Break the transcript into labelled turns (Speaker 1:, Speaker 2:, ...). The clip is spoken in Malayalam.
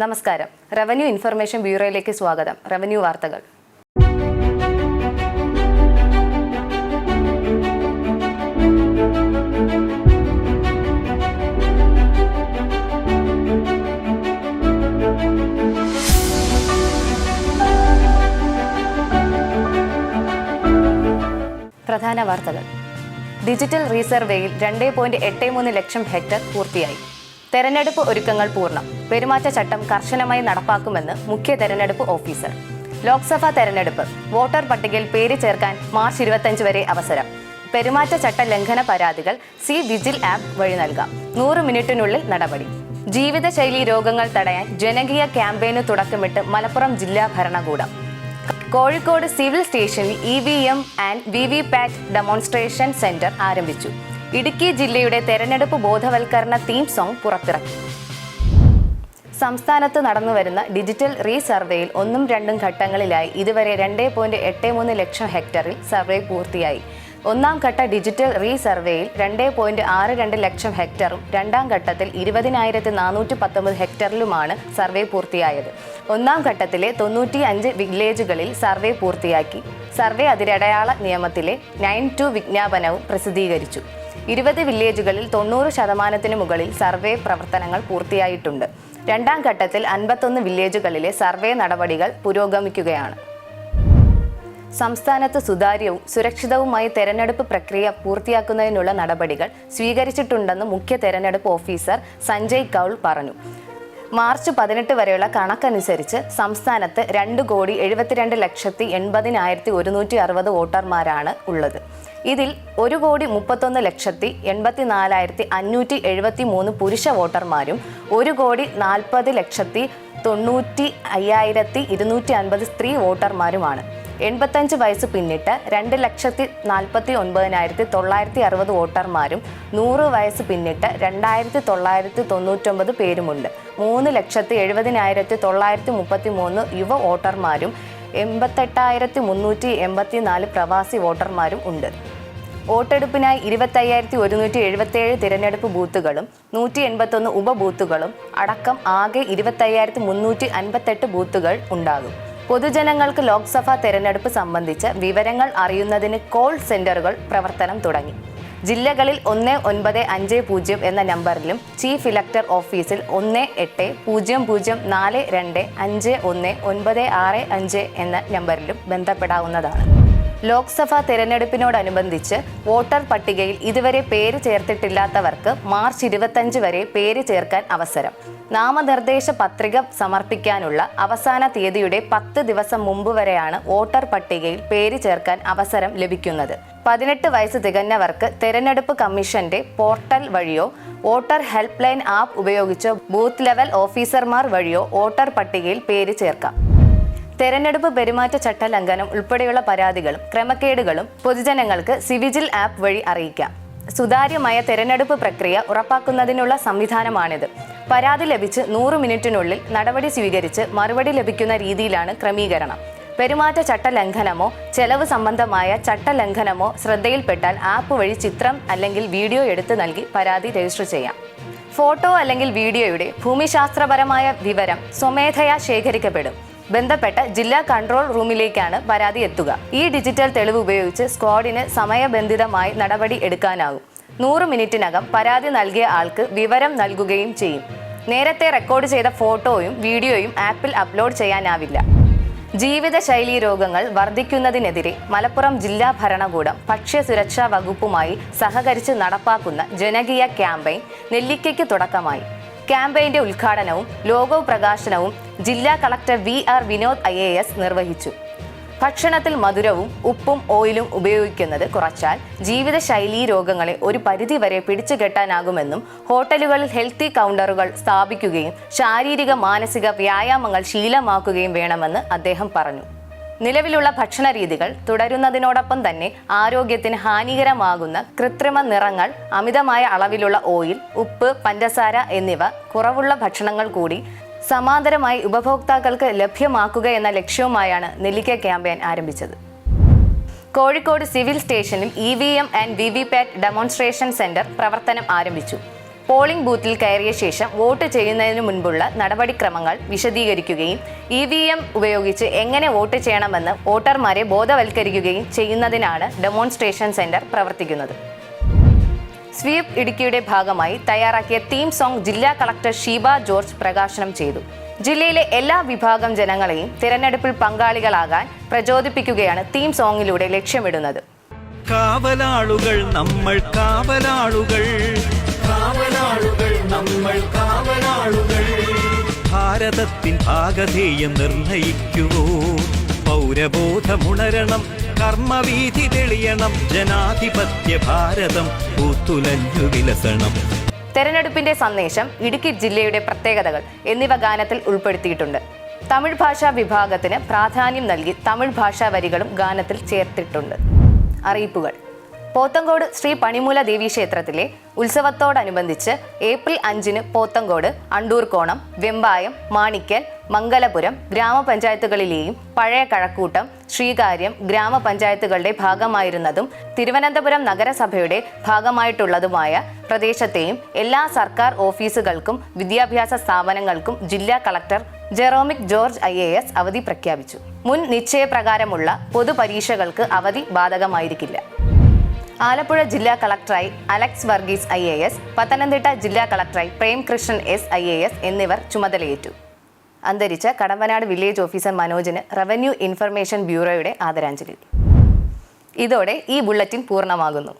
Speaker 1: നമസ്കാരം. റവന്യൂ ഇൻഫർമേഷൻ ബ്യൂറോയിലേക്ക് സ്വാഗതം. റവന്യൂ വാർത്തകൾ. പ്രധാന വാർത്തകൾ. ഡിജിറ്റൽ റീസർവേയിൽ 2.83 ലക്ഷം ഹെക്ടർ പൂർത്തിയായി. തെരഞ്ഞെടുപ്പ് ഒരുക്കങ്ങൾ പൂർണ്ണം. പെരുമാറ്റച്ചട്ടം കർശനമായി നടപ്പാക്കുമെന്ന് മുഖ്യ തെരഞ്ഞെടുപ്പ് ഓഫീസർ. ലോക്സഭാ തെരഞ്ഞെടുപ്പ്. വോട്ടർ പട്ടികയിൽ പേര് ചേർക്കാൻ മാർച്ച് 25 വരെ അവസരം. പെരുമാറ്റച്ചട്ട ലംഘന പരാതികൾ വിജിൽ ആപ്പ് വഴി നൽകാം. 100 മിനിറ്റിനുള്ളിൽ നടപടി. ജീവിതശൈലി രോഗങ്ങൾ തടയാൻ ജനകീയ ക്യാമ്പയിന് തുടക്കമിട്ട് മലപ്പുറം ജില്ലാ ഭരണകൂടം. കോഴിക്കോട് സിവിൽ സ്റ്റേഷനിൽ EVM and VVPAT demonstration centre ആരംഭിച്ചു. ഇടുക്കി ജില്ലയുടെ തെരഞ്ഞെടുപ്പ് ബോധവൽക്കരണ തീം സോങ് പുറത്തിറക്കി. സംസ്ഥാനത്ത് നടന്നുവരുന്ന ഡിജിറ്റൽ റീസർവേയിൽ 1ഉം 2ഉം ഘട്ടങ്ങളിലായി ഇതുവരെ 2.83 ലക്ഷം ഹെക്ടറിൽ സർവേ പൂർത്തിയായി. ഒന്നാം ഘട്ട ഡിജിറ്റൽ റീസർവേയിൽ 2.62 ലക്ഷം ഹെക്ടറും രണ്ടാം ഘട്ടത്തിൽ 20,419 ഹെക്ടറിലുമാണ് സർവേ പൂർത്തിയായത്. ഒന്നാം ഘട്ടത്തിലെ 95 വില്ലേജുകളിൽ സർവേ പൂർത്തിയാക്കി. സർവേ അതിരടയാള നിയമത്തിലെ 9(2) വിജ്ഞാപനവും പ്രസിദ്ധീകരിച്ചു. 20 വില്ലേജുകളിൽ 90% മുകളിൽ സർവേ പ്രവർത്തനങ്ങൾ പൂർത്തിയായിട്ടുണ്ട്. രണ്ടാം ഘട്ടത്തിൽ 51 വില്ലേജുകളിലെ സർവേ നടപടികൾ പുരോഗമിക്കുകയാണ്. സംസ്ഥാനത്ത് സുതാര്യവും സുരക്ഷിതവുമായി തെരഞ്ഞെടുപ്പ് പ്രക്രിയ പൂർത്തിയാക്കുന്നതിനുള്ള നടപടികൾ സ്വീകരിച്ചിട്ടുണ്ടെന്ന് മുഖ്യ തെരഞ്ഞെടുപ്പ് ഓഫീസർ സഞ്ജയ് കൗൾ പറഞ്ഞു. മാർച്ച് 18 വരെയുള്ള കണക്കനുസരിച്ച് സംസ്ഥാനത്ത് 2,72,80,160 വോട്ടർമാരാണ് ഉള്ളത്. ഇതിൽ 1,31,84,573 പുരുഷ വോട്ടർമാരും 1,40,90,250 സ്ത്രീ വോട്ടർമാരുമാണ്. 85 വയസ്സ് പിന്നിട്ട് 2,49,960 വോട്ടർമാരും 100 വയസ്സ് പിന്നിട്ട് 2,999 പേരുമുണ്ട്. 3,70,933 യുവ വോട്ടർമാരും 88,384 പ്രവാസി വോട്ടർമാരും ഉണ്ട്. വോട്ടെടുപ്പിനായി 25,177 തിരഞ്ഞെടുപ്പ് ബൂത്തുകളും 181 ഉപബൂത്തുകളും അടക്കം ആകെ 25,358 ബൂത്തുകൾ ഉണ്ടാകും. പൊതുജനങ്ങൾക്ക് ലോക്സഭാ തെരഞ്ഞെടുപ്പ് സംബന്ധിച്ച് വിവരങ്ങൾ അറിയുന്നതിന് കോൾ സെന്ററുകൾ പ്രവർത്തനം തുടങ്ങി. ജില്ലകളിൽ 1950 എന്ന നമ്പറിലും ചീഫ് ഇലക്ടർ ഓഫീസിൽ 1800425195 എന്ന നമ്പറിലും ബന്ധപ്പെടാവുന്നതാണ്. ലോക്സഭാ തെരഞ്ഞെടുപ്പിനോടനുബന്ധിച്ച് വോട്ടർ പട്ടികയിൽ ഇതുവരെ പേര് ചേർത്തിട്ടില്ലാത്തവർക്ക് മാർച്ച് 25 വരെ പേര് ചേർക്കാൻ അവസരം. നാമനിർദ്ദേശ പത്രിക സമർപ്പിക്കാനുള്ള അവസാന തീയതിയുടെ 10 ദിവസം മുമ്പ് വരെയാണ് വോട്ടർ പട്ടികയിൽ പേര് ചേർക്കാൻ അവസരം ലഭിക്കുന്നത്. 18 വയസ്സ് തികഞ്ഞവർക്ക് തെരഞ്ഞെടുപ്പ് കമ്മീഷന്റെ പോർട്ടൽ വഴിയോ വോട്ടർ ഹെൽപ്പ് ലൈൻ ആപ്പ് ഉപയോഗിച്ചോ ബൂത്ത് ലെവൽ ഓഫീസർമാർ വഴിയോ വോട്ടർ പട്ടികയിൽ പേര് ചേർക്കാം. തെരഞ്ഞെടുപ്പ് പെരുമാറ്റച്ചട്ട ലംഘനം ഉൾപ്പെടെയുള്ള പരാതികളും ക്രമക്കേടുകളും പൊതുജനങ്ങൾക്ക് സിവിജിൽ ആപ്പ് വഴി അറിയിക്കാം. സുതാര്യമായ തെരഞ്ഞെടുപ്പ് പ്രക്രിയ ഉറപ്പാക്കുന്നതിനുള്ള സംവിധാനമാണിത്. പരാതി ലഭിച്ച് 100 മിനിറ്റിനുള്ളിൽ നടപടി സ്വീകരിച്ച് മറുപടി ലഭിക്കുന്ന രീതിയിലാണ് ക്രമീകരണം. പെരുമാറ്റച്ചട്ട ലംഘനമോ ചെലവ് സംബന്ധമായ ചട്ടലംഘനമോ ശ്രദ്ധയിൽപ്പെട്ടാൽ ആപ്പ് വഴി ചിത്രം അല്ലെങ്കിൽ വീഡിയോ എടുത്ത് നൽകി പരാതി രജിസ്റ്റർ ചെയ്യാം. ഫോട്ടോ അല്ലെങ്കിൽ വീഡിയോയുടെ ഭൂമിശാസ്ത്രപരമായ വിവരം സ്വമേധയാ ശേഖരിക്കപ്പെടും. ബന്ധപ്പെട്ട ജില്ലാ കൺട്രോൾ റൂമിലേക്കാണ് പരാതി എത്തുക. ഈ ഡിജിറ്റൽ തെളിവ് ഉപയോഗിച്ച് സ്ക്വാഡിന് സമയബന്ധിതമായി നടപടി എടുക്കാനാകും. 100 മിനിറ്റിനകം പരാതി നൽകിയ ആൾക്ക് വിവരം നൽകുകയും ചെയ്യും. നേരത്തെ റെക്കോർഡ് ചെയ്ത ഫോട്ടോയും വീഡിയോയും ആപ്പിൽ അപ്ലോഡ് ചെയ്യാനാവില്ല. ജീവിതശൈലീ രോഗങ്ങൾ വർദ്ധിക്കുന്നതിനെതിരെ മലപ്പുറം ജില്ലാ ഭരണകൂടം ഭക്ഷ്യസുരക്ഷാ വകുപ്പുമായി സഹകരിച്ച് നടപ്പാക്കുന്ന ജനകീയ ക്യാമ്പയിൻ നെല്ലിക്കയ്ക്ക് തുടക്കമായി. ക്യാമ്പയിന്റെ ഉദ്ഘാടനവും ലോഗോ പ്രകാശനവും ജില്ലാ കളക്ടർ VR വിനോദ് IAS നിർവഹിച്ചു. ഭക്ഷണത്തിൽ മധുരവും ഉപ്പും ഓയിലും ഉപയോഗിക്കുന്നത് കുറച്ചാൽ ജീവിതശൈലീ രോഗങ്ങളെ ഒരു പരിധിവരെ പിടിച്ചുകെട്ടാനാകുമെന്നും ഹോട്ടലുകളിൽ ഹെൽത്തി കൗണ്ടറുകൾ സ്ഥാപിക്കുകയും ശാരീരിക മാനസിക വ്യായാമങ്ങൾ ശീലമാക്കുകയും വേണമെന്ന് അദ്ദേഹം പറഞ്ഞു. നിലവിലുള്ള ഭക്ഷണ രീതികൾ തുടരുന്നതിനോടൊപ്പം തന്നെ ആരോഗ്യത്തിന് ഹാനികരമാകുന്ന കൃത്രിമ നിറങ്ങൾ, അമിതമായ അളവിലുള്ള ഓയിൽ, ഉപ്പ്, പഞ്ചസാര എന്നിവ കുറവുള്ള ഭക്ഷണങ്ങൾ കൂടി സമാന്തരമായി ഉപഭോക്താക്കൾക്ക് ലഭ്യമാക്കുക എന്ന ലക്ഷ്യവുമായാണ് നെല്ലിക്ക ക്യാമ്പയിൻ ആരംഭിച്ചത്. കോഴിക്കോട് സിവിൽ സ്റ്റേഷനിൽ EVM and VVPAT demonstration centre പ്രവർത്തനം ആരംഭിച്ചു. പോളിംഗ് ബൂത്തിൽ കയറിയ ശേഷം വോട്ട് ചെയ്യുന്നതിന് മുൻപുള്ള നടപടിക്രമങ്ങൾ വിശദീകരിക്കുകയും EVM ഉപയോഗിച്ച് എങ്ങനെ വോട്ട് ചെയ്യണമെന്ന് വോട്ടർമാരെ ബോധവൽക്കരിക്കുകയും ചെയ്യുന്നതിനാണ് ഡെമോൺസ്ട്രേഷൻ സെന്റർ പ്രവർത്തിക്കുന്നത്. സ്വീപ് ഇടുക്കിയുടെ ഭാഗമായി തയ്യാറാക്കിയ തീം സോങ് ജില്ലാ കളക്ടർ ഷീബ ജോർജ് പ്രകാശനം ചെയ്തു. ജില്ലയിലെ എല്ലാ വിഭാഗം ജനങ്ങളെയും തിരഞ്ഞെടുപ്പിൽ പങ്കാളികളാകാൻ പ്രചോദിപ്പിക്കുകയാണ് തീം സോങ്ങിലൂടെ ലക്ഷ്യമിടുന്നത്.
Speaker 2: കാവലാളുകൾ നമ്മൾ കാവലാളുകൾ, കാവലാളുകൾ നമ്മൾ കാവലാളുകൾ. ഭാരതത്തിൻ ഭാഗധേയം നിർണയിക്കുവോ, പൗരബോധമുണരണം, കർമ്മവീഥി തെളിയണം, ജനാധിപത്യ ഭാരതം പൂത്തുലഞ്ഞു വിലസണം.
Speaker 1: തെരഞ്ഞെടുപ്പിന്റെ സന്ദേശം, ഇടുക്കി ജില്ലയുടെ പ്രത്യേകതകൾ എന്നിവ ഗാനത്തിൽ ഉൾപ്പെടുത്തിയിട്ടുണ്ട്. തമിഴ് ഭാഷാ വിഭാഗത്തിന് പ്രാധാന്യം നൽകി തമിഴ് ഭാഷാ വരികളും ഗാനത്തിൽ ചേർത്തിട്ടുണ്ട്. അറിയിപ്പുകൾ. പോത്തങ്കോട് ശ്രീ പണിമൂല ദേവി ക്ഷേത്രത്തിലെ ഉത്സവത്തോടനുബന്ധിച്ച് ഏപ്രിൽ 5-ന് പോത്തങ്കോട്, അണ്ടൂർക്കോണം, വെമ്പായം, മാണിക്കൽ, മംഗലപുരം ഗ്രാമപഞ്ചായത്തുകളിലെയും പഴയ കഴക്കൂട്ടം, ശ്രീകാര്യം ഗ്രാമപഞ്ചായത്തുകളുടെ ഭാഗമായിരുന്നതും തിരുവനന്തപുരം നഗരസഭയുടെ ഭാഗമായിട്ടുള്ളതുമായ പ്രദേശത്തെയും എല്ലാ സർക്കാർ ഓഫീസുകൾക്കും വിദ്യാഭ്യാസ സ്ഥാപനങ്ങൾക്കും ജില്ലാ കളക്ടർ ജെറോമിക് ജോർജ് IAS അവധി പ്രഖ്യാപിച്ചു. മുൻ നിശ്ചയപ്രകാരമുള്ള പൊതുപരീക്ഷകൾക്ക് അവധി ബാധകമായിരിക്കില്ല. ആലപ്പുഴ ജില്ലാ കളക്ടറായി അലക്സ് വർഗീസ് IAS, പത്തനംതിട്ട ജില്ലാ കളക്ടറായി പ്രേംകൃഷ്ണൻ S IAS എന്നിവർ ചുമതലയേറ്റു. അന്തരിച്ച കടമ്പനാട് വില്ലേജ് ഓഫീസർ മനോജിന് റവന്യൂ ഇൻഫർമേഷൻ ബ്യൂറോയുടെ ആദരാഞ്ജലി. ഇതോടെ ഈ ബുള്ളറ്റിൻ പൂർണ്ണമാകുന്നു.